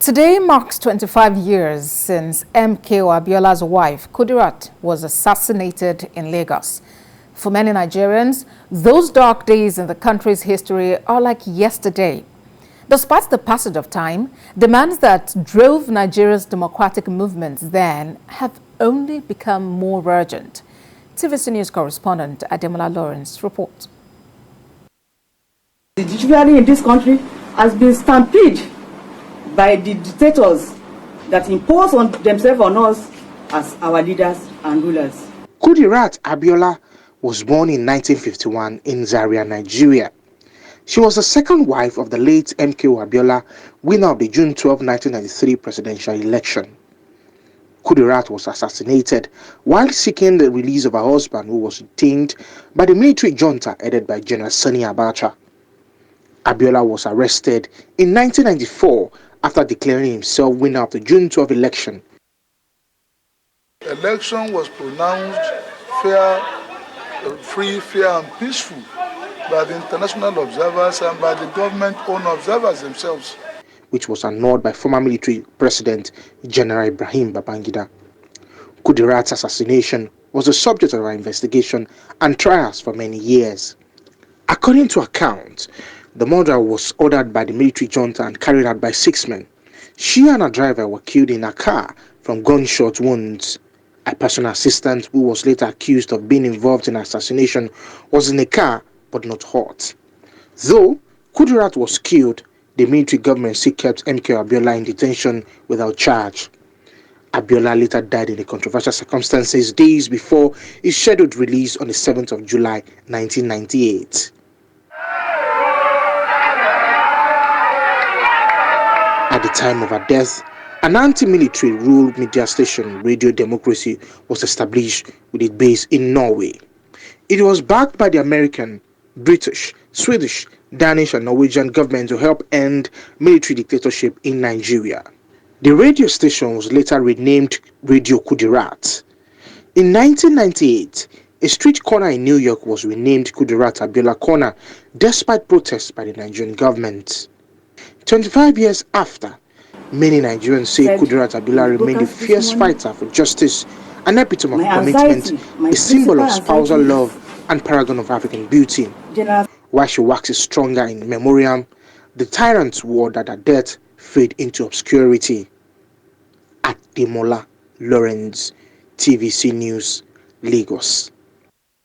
Today marks 25 years since MKO Abiola's wife, Kudirat, was assassinated in Lagos. For many Nigerians, those dark days in the country's history are like yesterday. Despite the passage of time, demands that drove Nigeria's democratic movements then have only become more urgent. TVC News correspondent Ademola Lawrence reports. The judiciary in this country has been stampeded by the dictators that impose on themselves on us as our leaders and rulers. Kudirat Abiola was born in 1951 in Zaria, Nigeria. She was the second wife of the late MKO Abiola, winner of the June 12, 1993 presidential election. Kudirat was assassinated while seeking the release of her husband, who was detained by the military junta headed by General Sani Abacha. Abiola was arrested in 1994 after declaring himself winner of the June 12 election. Election was pronounced fair, free, fair and peaceful by the international observers and by the government-owned observers themselves, which was annulled by former military president General Ibrahim Babangida. Kudirat's assassination was the subject of our investigation and trials for many years. According to accounts, the murder was ordered by the military junta and carried out by 6 men. She and her driver were killed in a car from gunshot wounds. A personal assistant, who was later accused of being involved in the assassination, was in the car but not hurt. Though Kudirat was killed, the military government still kept MKO Abiola in detention without charge. Abiola later died in the controversial circumstances days before his scheduled release on the 7th of July 1998. At the time of her death, an anti-military ruled media station, Radio Democracy, was established with its base in Norway. It was backed by the American, British, Swedish, Danish and Norwegian government to help end military dictatorship in Nigeria. The radio station was later renamed Radio Kudirat. In 1998, a street corner in New York was renamed Kudirat Abiola Corner, despite protests by the Nigerian government. 25 years after, many Nigerians say Kudirat Abiola remained a fierce fighter for justice, an epitome of commitment, a symbol of spousal love and paragon of African beauty. While she waxes stronger in memoriam, the tyrant swore that her death fade into obscurity. Ademola Lawrence, TVC News, Lagos.